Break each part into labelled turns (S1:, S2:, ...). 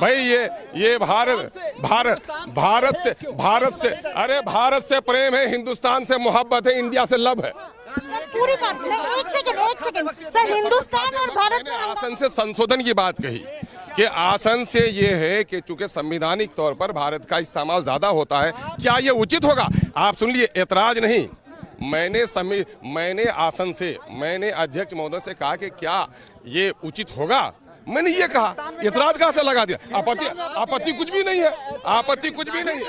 S1: भाई ये भारत से अरे भारत से प्रेम है, हिंदुस्तान से मोहब्बत है, इंडिया से लव है।
S2: पूरी बात नहीं, एक सेकंड सर, हिंदुस्तान और भारत में
S1: आसन से संशोधन की बात कही कि आसन से ये है कि चूंकि संवैधानिक तौर पर भारत का इस्तेमाल ज्यादा होता है, क्या ये उचित होगा? आप सुन लिए, ऐतराज नहीं। मैंने आसन से, मैंने अध्यक्ष महोदय से कहा कि क्या ये उचित होगा, मैंने ये कहा, इतराज कहाँ से लगा दिया? आपत्ति कुछ भी नहीं है, आपत्ति कुछ भी नहीं है,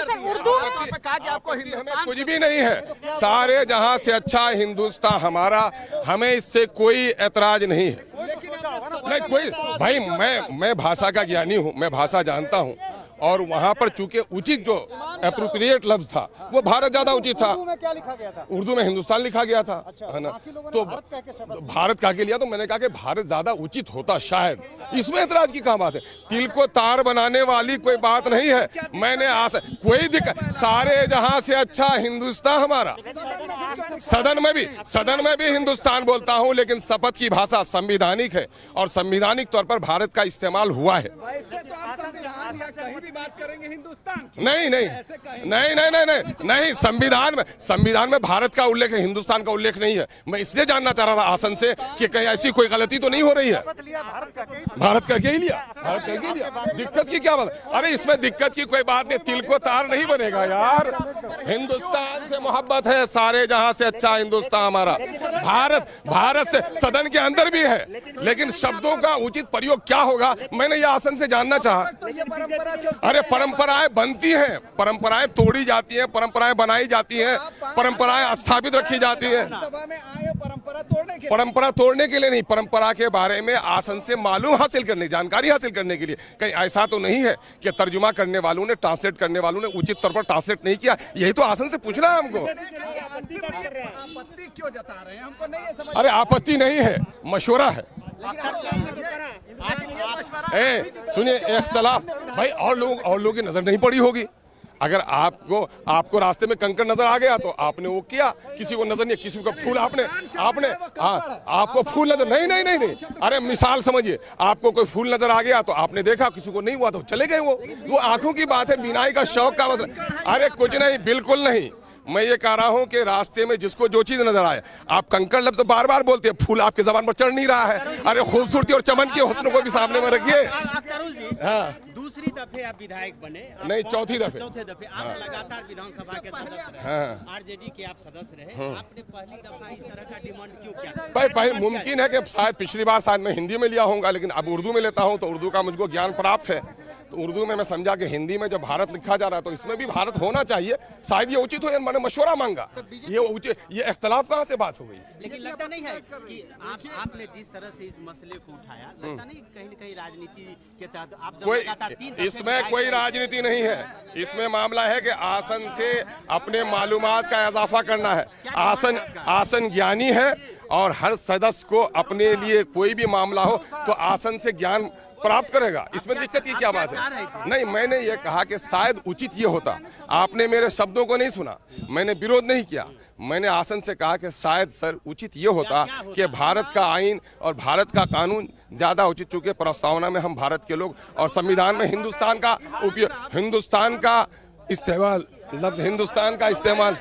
S1: हमें कुछ भी नहीं है। सारे जहां से अच्छा हिंदुस्तान हमारा, हमें इससे कोई ऐतराज नहीं है। नहीं कोई, भाई मैं भाषा का ज्ञानी हूँ, मैं भाषा जानता हूँ, और वहां पर चूंकि उचित जो एप्रोप्रिएट लफ्ज था वो भारत ज्यादा उचित था।
S3: उर्दू में क्या लिखा गया था?
S1: उर्दू में हिंदुस्तान लिखा गया था,
S3: अच्छा,
S1: है ना?
S3: तो
S1: भारत कह के लिया, तो मैंने कहा कि भारत ज्यादा उचित होता शायद। इसमें ऐतराज की क्या बात है? तिल को तार बनाने वाली कोई बात नहीं है। मैंने कोई दिक्कत, सारे जहां से अच्छा हिंदुस्तान हमारा। सदन में भी हिंदुस्तान बोलता हूं, लेकिन शपथ की भाषा संवैधानिक है और संवैधानिक तौर पर भारत का इस्तेमाल हुआ है।
S4: बात करेंगे हिंदुस्तान की?
S1: नहीं, संविधान में भारत का उल्लेख है, हिंदुस्तान का उल्लेख नहीं है। मैं इसलिए जानना चाह रहा था आसन से कि कहीं ऐसी कोई गलती तो नहीं हो रही है। भारत का ही लिया, दिक्कत की क्या बात? अरे इसमें दिक्कत की कोई बात नहीं, तिल को तार नहीं बनेगा यार। हिंदुस्तान से मोहब्बत है, सारे जहां से अच्छा हिंदुस्तान हमारा। भारत से सदन के अंदर भी है, लेकिन शब्दों का उचित प्रयोग क्या होगा, मैंने ये आसन से जानना चाहा। अरे परंपराएं बनती हैं, परंपराएं तोड़ी जाती हैं, परंपराएं बनाई जाती हैं, परंपराएं स्थापित रखी जाती हैं। परंपरा तोड़ने के लिए नहीं, परंपरा के बारे में आसन से मालूम हासिल करने, जानकारी हासिल करने के लिए। कहीं ऐसा तो नहीं है कि तर्जुमा करने वालों ने, ट्रांसलेट करने वालों ने उचित तौर पर ट्रांसलेट नहीं किया? यही तो आसन से पूछना है हमको।
S4: आपत्ति क्यों जता रहे हैं? हमको नहीं है समझ।
S1: अरे आपत्ति नहीं है, मशवरा है। सुनिए, इख्तलाफ भाई, और लोगों की नजर नहीं पड़ी होगी। अगर आपको रास्ते में कंकड़ नजर आ गया तो आपने वो किया, किसी को नजर नहीं, किसी को फूल आपने आपको फूल नजर नहीं। अरे मिसाल समझिए, आपको कोई फूल नजर आ गया तो आपने देखा, किसी को नहीं हुआ तो चले गए। वो आंखों की बात है, बीनाई का शौक का मसला। अरे कुछ नहीं, बिल्कुल नहीं। मैं ये कह रहा हूँ कि रास्ते में जिसको जो चीज नजर आए, आप कंकड़ लफ्ज तो बार बार बोलते हैं, फूल आपके जबान पर चढ़ नहीं रहा है। अरे खूबसूरती और चमन के हुस्न को भी सामने में रखिए। हाँ,
S3: दूसरी दफे आप विधायक बने?
S1: नहीं, चौथे दफे
S3: आप लगातार विधानसभा के सदस्य रहे, आरजेडी के आप सदस्य रहे, आपने पहली दफा इस तरह का डिमांड क्यों किया?
S1: भाई मुमकिन है कि शायद पिछली बार शायद मैं हिंदी में लिया होऊंगा, लेकिन अब उर्दू में लेता हूँ तो उर्दू का मुझको ज्ञान प्राप्त है। तो उर्दू में मैं समझा कि हिंदी में जब भारत लिखा जा रहा है तो इसमें भी भारत होना चाहिए, शायद ये उचित हो। मैंने मशवरा मांगा, ये इख्तलाफ कहाँ से बात हो गई?
S3: लेकिन लगता नहीं है कि आपने जिस तरह से इस मसले को उठाया, लगता नहीं कहीं न कहीं राजनीति के तहत आप
S1: इसमें कोई राजनीति नहीं है। इसमें मामला है कि आसन से अपने मालूमात का इजाफा करना है। आसन ज्ञानी है और हर सदस्य को अपने लिए कोई भी मामला हो तो आसन से ज्ञान प्राप्त करेगा। इसमें दिक्कत की क्या बात है? नहीं, मैंने ये कहा कि शायद उचित ये होता। आपने मेरे शब्दों को नहीं सुना, मैंने विरोध नहीं किया। मैंने आसन से कहा कि शायद सर उचित ये होता कि भारत का आईन और भारत का कानून ज्यादा उचित, चूंकि प्रस्तावना में हम भारत के लोग और संविधान में हिंदुस्तान का उपयोग, हिंदुस्तान का इस्तेमाल, लफ्ज हिंदुस्तान का इस्तेमाल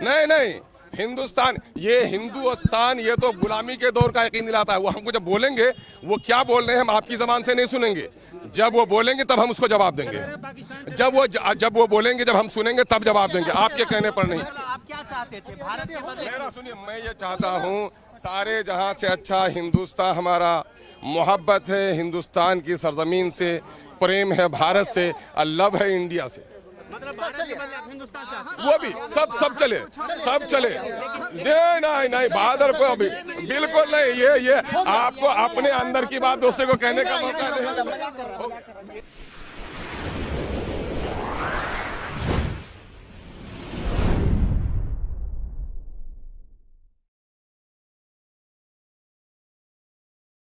S1: नहीं, हिंदुस्तान, ये हिंदुस्तान, ये तो गुलामी के दौर का यकीन दिलाता है। वो हमको जब बोलेंगे, वो क्या बोल रहे हैं हम आपकी जबान से नहीं सुनेंगे। जब वो बोलेंगे तब हम उसको जवाब देंगे। जब वो बोलेंगे, जब हम सुनेंगे तब जवाब देंगे, आपके कहने पर नहीं।
S3: आप क्या चाहते थे भारत के बदले?
S1: मेरा सुनिए, मैं ये चाहता हूँ सारे जहां से अच्छा हिंदुस्तान हमारा, मोहब्बत है हिंदुस्तान की सरजमीन से, प्रेम है भारत से, लव है इंडिया से।
S3: मतलब भारत के बदले आप हिंदुस्तान चाहते हैं?
S1: वो भी सब चले। नहीं, बहादुर को अभी बिल्कुल नहीं। ये आपको अपने अंदर की बात दूसरे को कहने का मौका नहीं।